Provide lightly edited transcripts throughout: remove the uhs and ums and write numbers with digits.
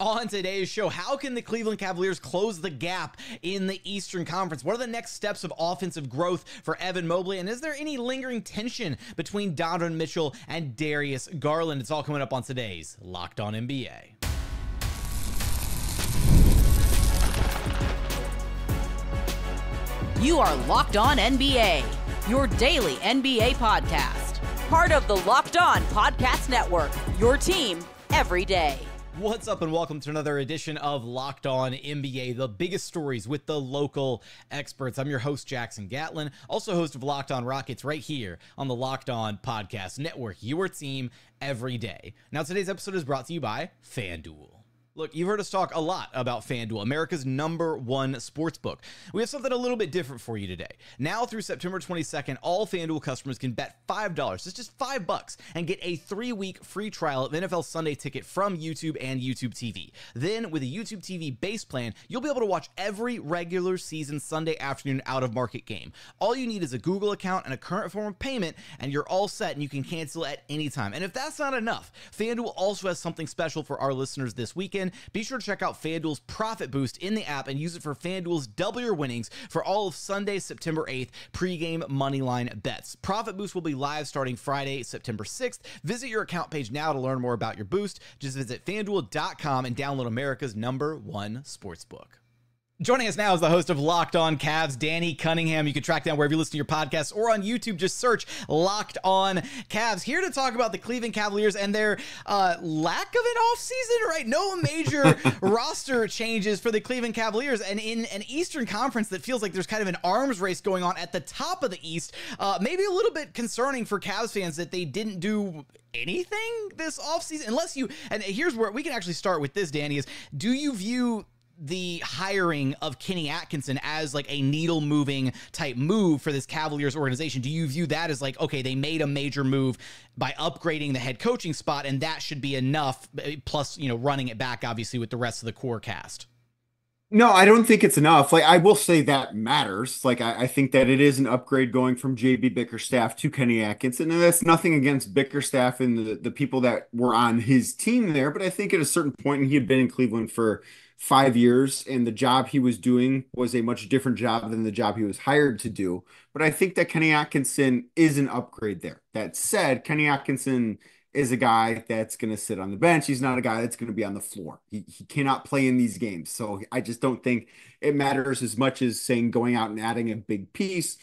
On today's show, how can the Cleveland Cavaliers close the gap in the Eastern Conference? What are the next steps of offensive growth for Evan Mobley? And is there any lingering tension between Donovan Mitchell and Darius Garland? It's all coming up on today's Locked On NBA. You are Locked On NBA, your daily NBA podcast. Part of the Locked On Podcast Network, your team every day. What's up and welcome to another edition of Locked On NBA, the biggest stories with the local experts. I'm your host, Jackson Gatlin, also host of Locked On Rockets right here on the Locked On Podcast Network, your team every day. Now, today's episode is brought to you by FanDuel. Look, you've heard us talk a lot about FanDuel, America's #1 sportsbook. We have something a little bit different for you today. Now through September 22nd, all FanDuel customers can bet $5. It's just $5 and get a 3-week free trial of NFL Sunday Ticket from YouTube and YouTube TV. Then with a YouTube TV base plan, you'll be able to watch every regular season Sunday afternoon out-of-market game. All you need is a Google account and a current form of payment, and you're all set and you can cancel at any time. And if that's not enough, FanDuel also has something special for our listeners this weekend. Be sure to check out FanDuel's Profit Boost in the app and use it for FanDuel's double your winnings for all of Sunday, September 8th pregame moneyline bets. Profit Boost will be live starting Friday, September 6th. Visit your account page now to learn more about your boost. Just visit FanDuel.com and download America's #1 sportsbook. Joining us now is the host of Locked On Cavs, Danny Cunningham. You can track down wherever you listen to your podcasts or on YouTube. Just search Locked On Cavs. Here to talk about the Cleveland Cavaliers and their lack of an offseason, right? No major roster changes for the Cleveland Cavaliers. And in an Eastern Conference that feels like there's kind of an arms race going on at the top of the East, maybe a little bit concerning for Cavs fans that they didn't do anything this offseason. Unless you, and here's where we can actually start with this, Danny, is do you view the hiring of Kenny Atkinson as like a needle moving type move for this Cavaliers organization? Do you view that as like, okay, they made a major move by upgrading the head coaching spot and that should be enough, plus, you know, running it back obviously with the rest of the core cast? No, I don't think it's enough. Like, I will say that matters. Like, I think that it is an upgrade going from JB Bickerstaff to Kenny Atkinson. And that's nothing against Bickerstaff and the people that were on his team there. But I think at a certain point, and he had been in Cleveland for 5 years, and the job he was doing was a much different job than the job he was hired to do. But I think that Kenny Atkinson is an upgrade there. That said, Kenny Atkinson is a guy that's going to sit on the bench. He's not a guy that's going to be on the floor. He cannot play in these games. So I just don't think it matters as much as saying going out and adding a big piece.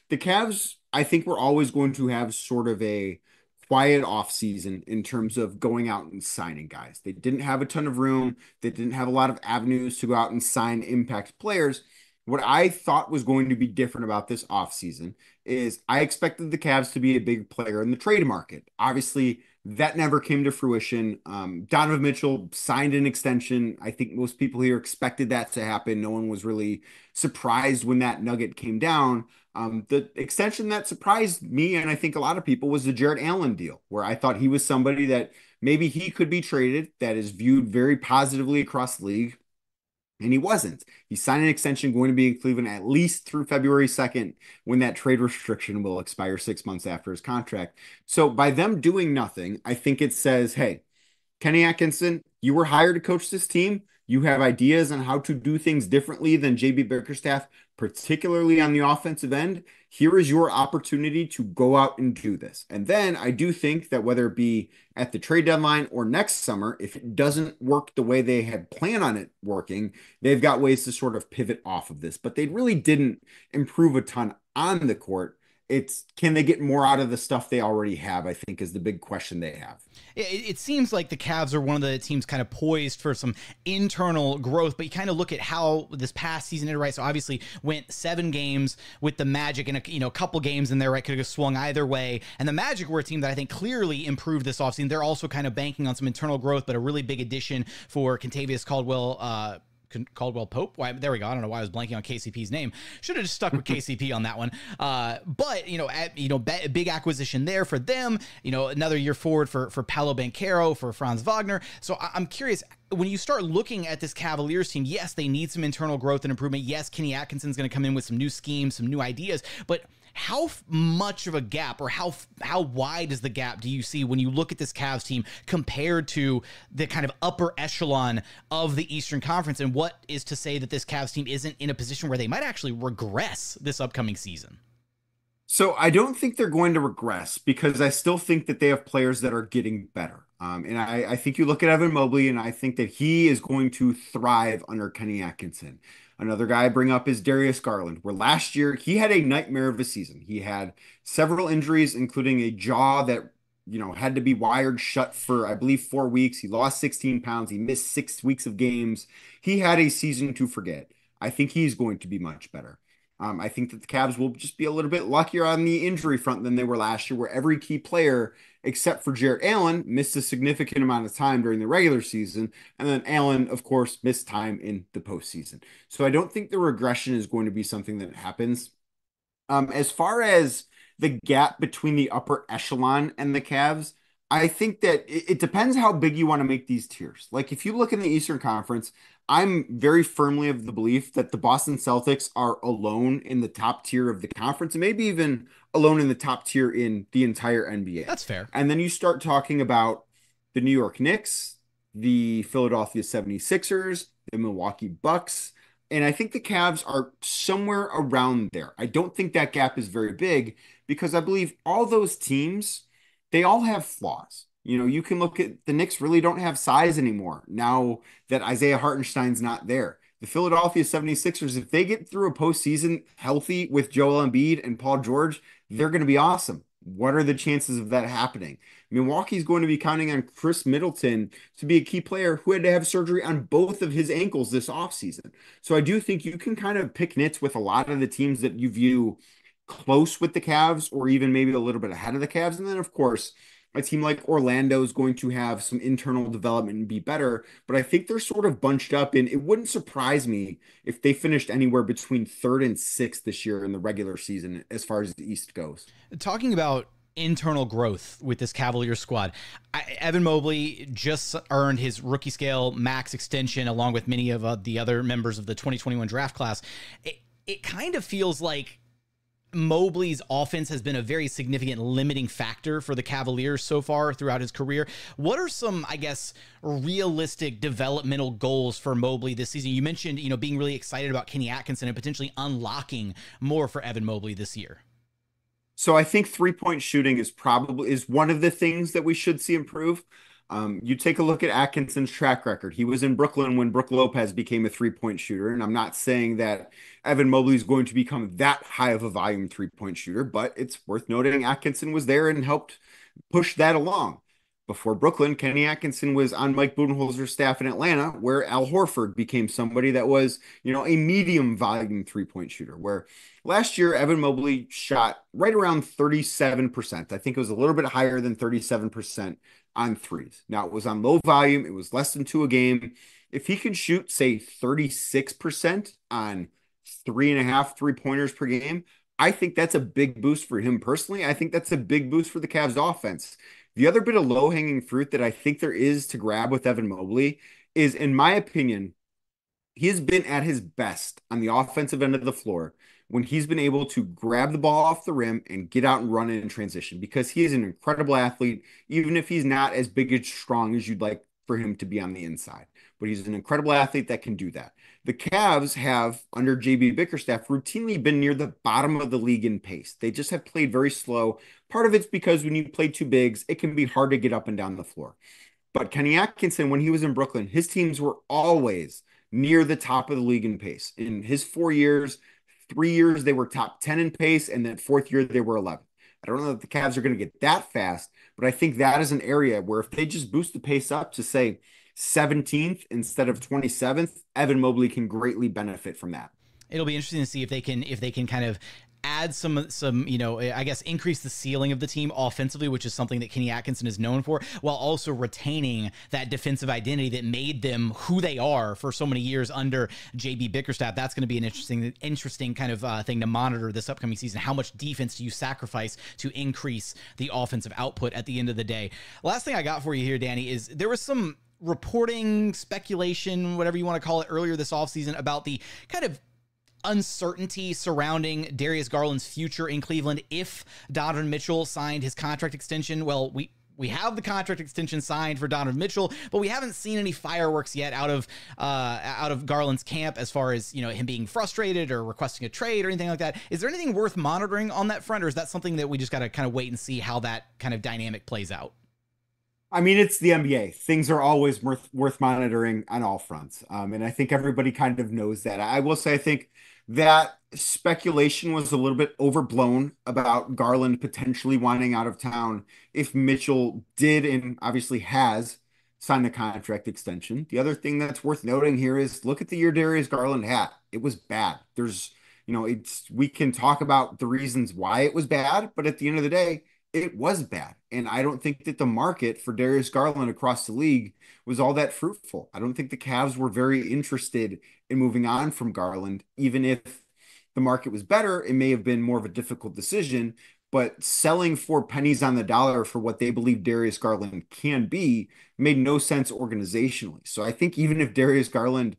The Cavs, I think we're always going to have sort of a quiet offseason in terms of going out and signing guys. They didn't have a ton of room. They didn't have a lot of avenues to go out and sign impact players. What I thought was going to be different about this offseason is I expected the Cavs to be a big player in the trade market. Obviously, that never came to fruition. Donovan Mitchell signed an extension. I think most people here expected that to happen. No one was really surprised when that nugget came down. The extension that surprised me, and I think a lot of people, was the Jarrett Allen deal, where I thought he was somebody that maybe he could be traded, that is viewed very positively across the league. And he wasn't. He signed an extension going to be in Cleveland at least through February 2nd, when that trade restriction will expire 6 months after his contract. So by them doing nothing, I think it says, hey, Kenny Atkinson, you were hired to coach this team. You have ideas on how to do things differently than JB Bickerstaff, particularly on the offensive end. Here is your opportunity to go out and do this. And then I do think that whether it be at the trade deadline or next summer, if it doesn't work the way they had planned on it working, they've got ways to sort of pivot off of this. But they really didn't improve a ton on the court. It's, can they get more out of the stuff they already have, I think, is the big question they have. It seems like the Cavs are one of the teams kind of poised for some internal growth, but you kind of look at how this past season ended, right? So obviously went 7 games with the Magic and a couple games in there, right? Could have swung either way. And the Magic were a team that I think clearly improved this offseason. They're also kind of banking on some internal growth, but a really big addition for Kentavious Caldwell-Pope. Why, there we go. I don't know why I was blanking on KCP's name. Should have just stuck with KCP on that one. But big acquisition there for them. Another year forward for Paolo Banchero, for Franz Wagner. So I'm curious, when you start looking at this Cavaliers team, yes, they need some internal growth and improvement. Yes, Kenny Atkinson's going to come in with some new schemes, some new ideas. But How much of a gap, or how wide is the gap do you see when you look at this Cavs team compared to the kind of upper echelon of the Eastern Conference? And what is to say that this Cavs team isn't in a position where they might actually regress this upcoming season? So I don't think they're going to regress, because I still think that they have players that are getting better. And I think you look at Evan Mobley, and I think that he is going to thrive under Kenny Atkinson. Another guy I bring up is Darius Garland, where last year he had a nightmare of a season. He had several injuries, including a jaw that, had to be wired shut for, I believe, 4 weeks. He lost 16 pounds. He missed 6 weeks of games. He had a season to forget. I think he's going to be much better. I think that the Cavs will just be a little bit luckier on the injury front than they were last year, where every key player, except for Jarrett Allen, missed a significant amount of time during the regular season. And then Allen, of course, missed time in the postseason. So I don't think the regression is going to be something that happens. As far as the gap between the upper echelon and the Cavs, I think that it depends how big you want to make these tiers. Like, if you look in the Eastern Conference, I'm very firmly of the belief that the Boston Celtics are alone in the top tier of the conference, and maybe even alone in the top tier in the entire NBA. That's fair. And then you start talking about the New York Knicks, the Philadelphia 76ers, the Milwaukee Bucks, and I think the Cavs are somewhere around there. I don't think that gap is very big, because I believe all those teams, they all have flaws. You can look at the Knicks really don't have size anymore now that Isaiah Hartenstein's not there. The Philadelphia 76ers, if they get through a postseason healthy with Joel Embiid and Paul George, they're going to be awesome. What are the chances of that happening? Milwaukee's going to be counting on Chris Middleton to be a key player who had to have surgery on both of his ankles this offseason. So I do think you can kind of pick nits with a lot of the teams that you view close with the Cavs, or even maybe a little bit ahead of the Cavs. And then, of course, a team like Orlando is going to have some internal development and be better, but I think they're sort of bunched up, and it wouldn't surprise me if they finished anywhere between 3rd and 6th this year in the regular season as far as the East goes. Talking about internal growth with this Cavaliers squad, Evan Mobley just earned his rookie scale max extension along with many of the other members of the 2021 draft class. It kind of feels like Mobley's offense has been a very significant limiting factor for the Cavaliers so far throughout his career. What are some, I guess, realistic developmental goals for Mobley this season? You mentioned, being really excited about Kenny Atkinson and potentially unlocking more for Evan Mobley this year. So I think 3-point shooting is one of the things that we should see improve. You take a look at Atkinson's track record. He was in Brooklyn when Brook Lopez became a 3-point shooter. And I'm not saying that Evan Mobley is going to become that high of a volume 3-point shooter, but it's worth noting Atkinson was there and helped push that along. Before Brooklyn, Kenny Atkinson was on Mike Budenholzer's staff in Atlanta, where Al Horford became somebody that was, a medium volume 3-point shooter, where last year Evan Mobley shot right around 37%. I think it was a little bit higher than 37% on threes. Now, it was on low volume. It was less than 2 a game. If he can shoot, say, 36% on 3.5 3-pointers per game, I think that's a big boost for him personally. I think that's a big boost for the Cavs offense. The other bit of low-hanging fruit that I think there is to grab with Evan Mobley is, in my opinion, he has been at his best on the offensive end of the floor when he's been able to grab the ball off the rim and get out and run it in transition, because he is an incredible athlete, even if he's not as big and strong as you'd like for him to be on the inside. But he's an incredible athlete that can do that. The Cavs have, under JB Bickerstaff, routinely been near the bottom of the league in pace. They just have played very slow. Part of it's because when you play two bigs, it can be hard to get up and down the floor. But Kenny Atkinson, when he was in Brooklyn, his teams were always near the top of the league in pace. In his 4 years, 3 years, they were top 10 in pace, and then 4th year, they were 11th. I don't know that the Cavs are going to get that fast, but I think that is an area where if they just boost the pace up to, say, 17th instead of 27th, Evan Mobley can greatly benefit from that. It'll be interesting to see if they can kind of add some, I guess, increase the ceiling of the team offensively, which is something that Kenny Atkinson is known for, while also retaining that defensive identity that made them who they are for so many years under JB Bickerstaff. That's going to be an interesting kind of thing to monitor this upcoming season. How much defense do you sacrifice to increase the offensive output at the end of the day? Last thing I got for you here, Danny, is there was some reporting, speculation, whatever you want to call it, earlier this offseason about the kind of uncertainty surrounding Darius Garland's future in Cleveland if Donovan Mitchell signed his contract extension. Well, we have the contract extension signed for Donovan Mitchell, but we haven't seen any fireworks yet out of Garland's camp as far as, him being frustrated or requesting a trade or anything like that. Is there anything worth monitoring on that front, or is that something that we just got to kind of wait and see how that kind of dynamic plays out? I mean, it's the NBA. Things are always worth monitoring on all fronts. And I think everybody kind of knows that. I will say, I think that speculation was a little bit overblown about Garland potentially wanting out of town if Mitchell did and obviously has signed the contract extension. The other thing that's worth noting here is look at the year Darius Garland had. It was bad. We can talk about the reasons why it was bad, but at the end of the day, it was bad. And I don't think that the market for Darius Garland across the league was all that fruitful. I don't think the Cavs were very interested in moving on from Garland. Even if the market was better, it may have been more of a difficult decision. But selling for pennies on the dollar for what they believe Darius Garland can be made no sense organizationally. So I think even if Darius Garland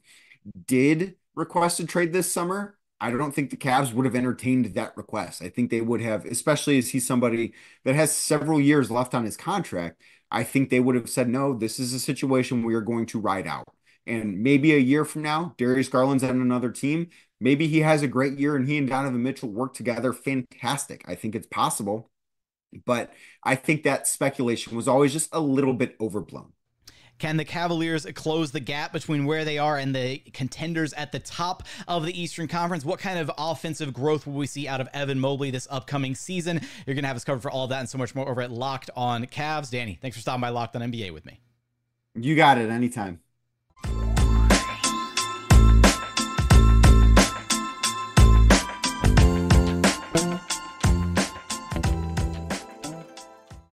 did request a trade this summer, I don't think the Cavs would have entertained that request. I think they would have, especially as he's somebody that has several years left on his contract. I think they would have said, no, this is a situation we are going to ride out. And maybe a year from now, Darius Garland's on another team. Maybe he has a great year and he and Donovan Mitchell work together. Fantastic. I think it's possible. But I think that speculation was always just a little bit overblown. Can the Cavaliers close the gap between where they are and the contenders at the top of the Eastern Conference? What kind of offensive growth will we see out of Evan Mobley this upcoming season? You're going to have us covered for all of that and so much more over at Locked On Cavs. Danny, thanks for stopping by Locked On NBA with me. You got it anytime.